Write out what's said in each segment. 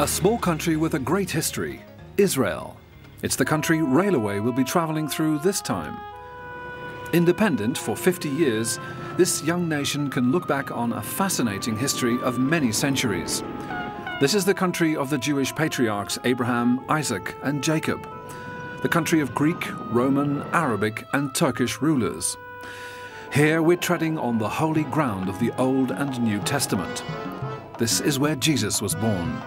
A small country with a great history, Israel. It's the country railway will be traveling through this time. Independent for 50 years, this young nation can look back on a fascinating history of many centuries. This is the country of the Jewish patriarchs Abraham, Isaac, and Jacob. The country of Greek, Roman, Arabic, and Turkish rulers. Here we're treading on the holy ground of the Old and New Testament. This is where Jesus was born.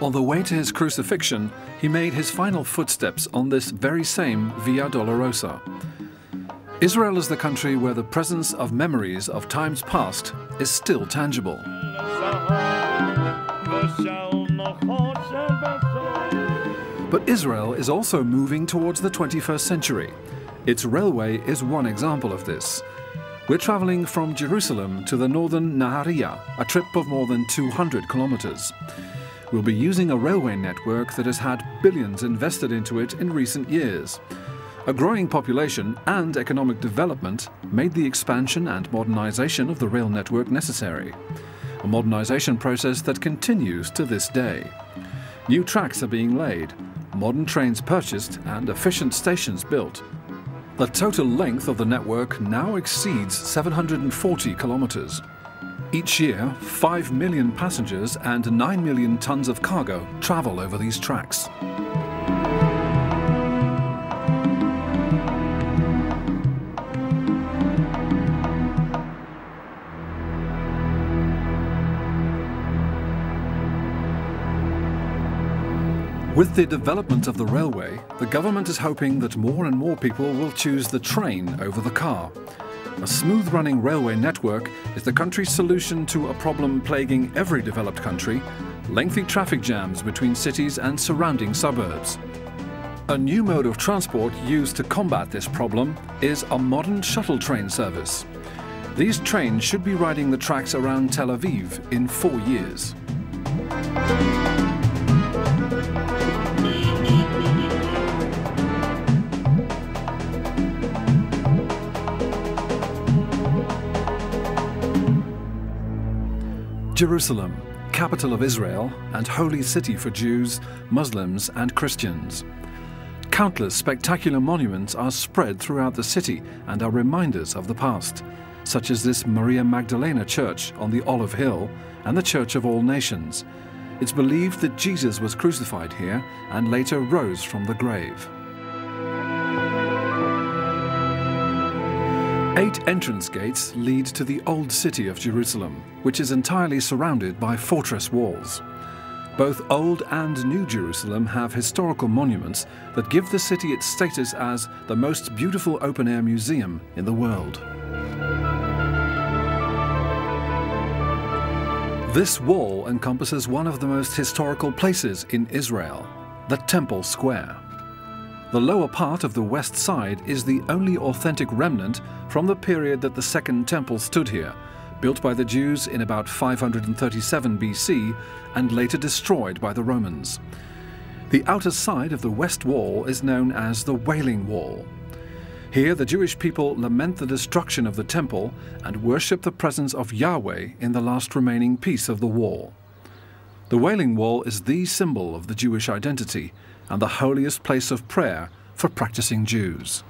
On the way to his crucifixion, he made his final footsteps on this very same Via Dolorosa. Israel is the country where the presence of memories of times past is still tangible. But Israel is also moving towards the 21st century. Its railway is one example of this. We're traveling from Jerusalem to the northern Nahariya, a trip of more than 200 kilometers. We'll be using a railway network that has had billions invested into it in recent years. A growing population and economic development made the expansion and modernization of the rail network necessary. A modernization process that continues to this day. New tracks are being laid, modern trains purchased, and efficient stations built. The total length of the network now exceeds 740 kilometers. Each year, 5 million passengers and 9 million tons of cargo travel over these tracks. With the development of the railway, the government is hoping that more and more people will choose the train over the car. A smooth-running railway network is the country's solution to a problem plaguing every developed country: lengthy traffic jams between cities and surrounding suburbs. A new mode of transport used to combat this problem is a modern shuttle train service. These trains should be riding the tracks around Tel Aviv in 4 years. Jerusalem, capital of Israel and holy city for Jews, Muslims and Christians. Countless spectacular monuments are spread throughout the city and are reminders of the past, such as this Maria Magdalena church on the Olive Hill and the Church of All Nations. It's believed that Jesus was crucified here and later rose from the grave. 8 entrance gates lead to the old city of Jerusalem, which is entirely surrounded by fortress walls. Both Old and New Jerusalem have historical monuments that give the city its status as the most beautiful open-air museum in the world. This wall encompasses one of the most historical places in Israel, the Temple Square. The lower part of the west side is the only authentic remnant from the period that the Second Temple stood here, built by the Jews in about 537 BC and later destroyed by the Romans. The outer side of the west wall is known as the Wailing Wall. Here the Jewish people lament the destruction of the temple and worship the presence of Yahweh in the last remaining piece of the wall. The Wailing Wall is the symbol of the Jewish identity and the holiest place of prayer for practicing Jews.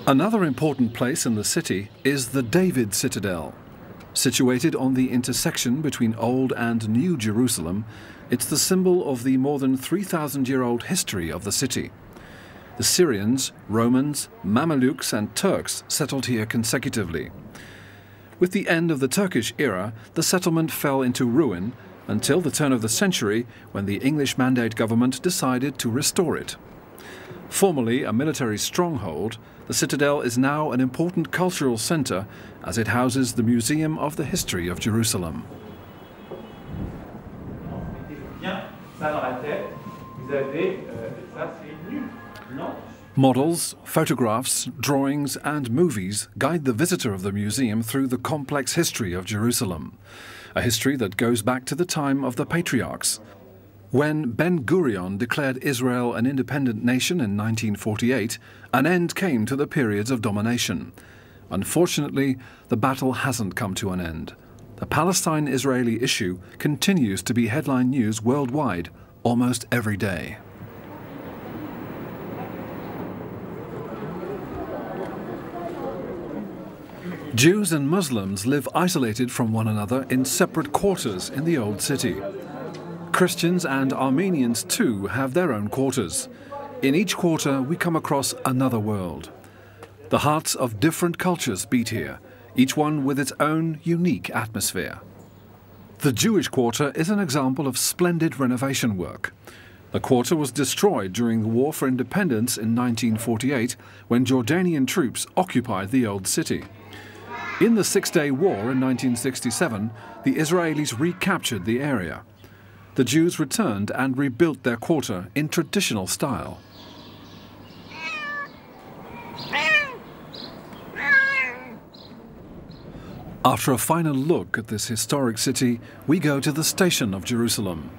Another important place in the city is the David Citadel. Situated on the intersection between Old and New Jerusalem, it's the symbol of the more than 3,000-year-old history of the city. The Syrians, Romans, Mamelukes and Turks settled here consecutively. With the end of the Turkish era, the settlement fell into ruin until the turn of the century, when the English Mandate government decided to restore it. Formerly a military stronghold, the citadel is now an important cultural center as it houses the Museum of the History of Jerusalem. Models, photographs, drawings and movies guide the visitor of the museum through the complex history of Jerusalem, a history that goes back to the time of the patriarchs. When Ben-Gurion declared Israel an independent nation in 1948, an end came to the periods of domination. Unfortunately, the battle hasn't come to an end. The Palestine-Israeli issue continues to be headline news worldwide almost every day. Jews and Muslims live isolated from one another in separate quarters in the old city. Christians and Armenians too have their own quarters. In each quarter we come across another world. The hearts of different cultures beat here, each one with its own unique atmosphere. The Jewish quarter is an example of splendid renovation work. The quarter was destroyed during the War for Independence in 1948 when Jordanian troops occupied the old city. In the Six-Day War in 1967, the Israelis recaptured the area. The Jews returned and rebuilt their quarter in traditional style. After a final look at this historic city, we go to the station of Jerusalem.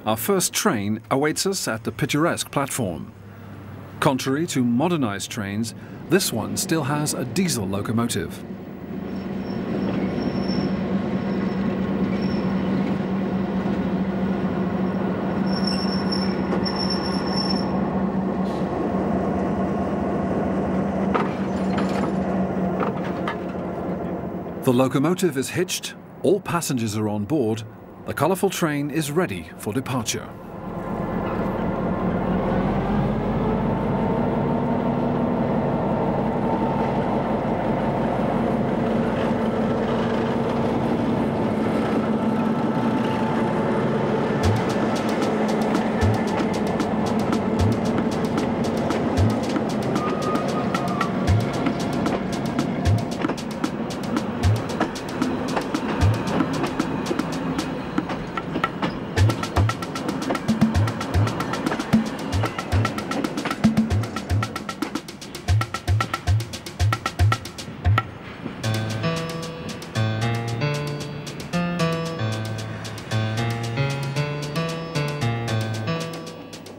Our first train awaits us at the picturesque platform. Contrary to modernized trains, this one still has a diesel locomotive. The locomotive is hitched, all passengers are on board, the colourful train is ready for departure.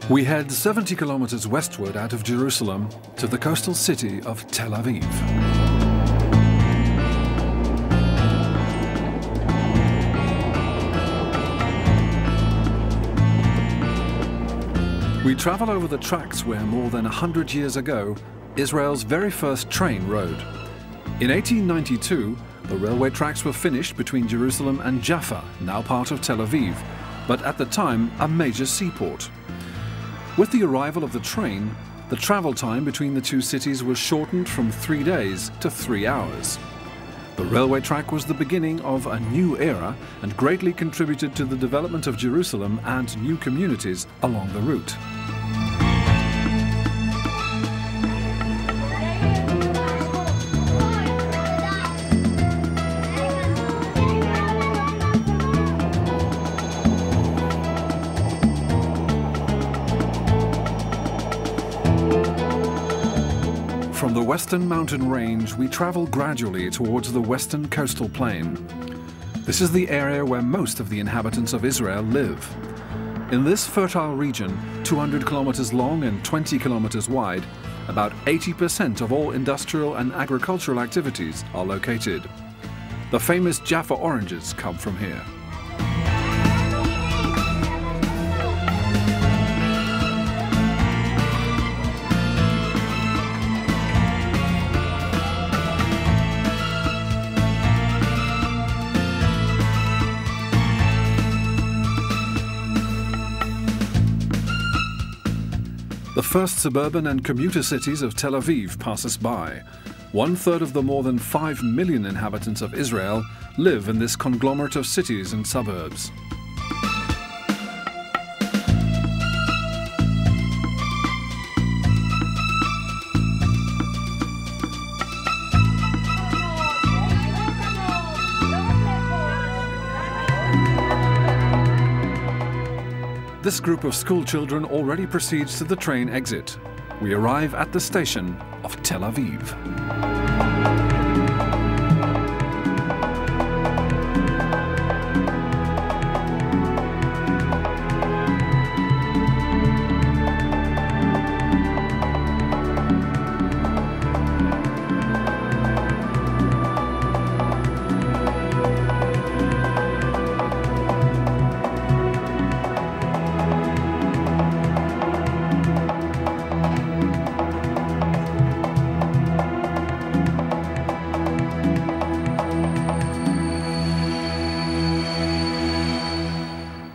We head 70 kilometers westward out of Jerusalem to the coastal city of Tel Aviv. We travel over the tracks where more than 100 years ago, Israel's very first train rode. In 1892, the railway tracks were finished between Jerusalem and Jaffa, now part of Tel Aviv, but at the time a major seaport. With the arrival of the train, the travel time between the two cities was shortened from 3 days to 3 hours. The railway track was the beginning of a new era and greatly contributed to the development of Jerusalem and new communities along the route. From the western mountain range, we travel gradually towards the western coastal plain. This is the area where most of the inhabitants of Israel live. In this fertile region, 200 kilometers long and 20 kilometers wide, about 80% of all industrial and agricultural activities are located. The famous Jaffa oranges come from here. The first suburban and commuter cities of Tel Aviv pass us by. 1/3 of the more than 5 million inhabitants of Israel live in this conglomerate of cities and suburbs. This group of school children already proceeds to the train exit. We arrive at the station of Tel Aviv.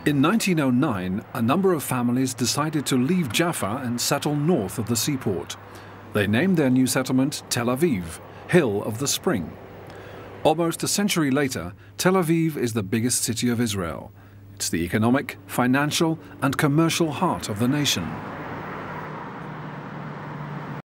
In 1909, a number of families decided to leave Jaffa and settle north of the seaport. They named their new settlement Tel Aviv, Hill of the Spring. Almost a century later, Tel Aviv is the biggest city of Israel. It's the economic, financial, and commercial heart of the nation.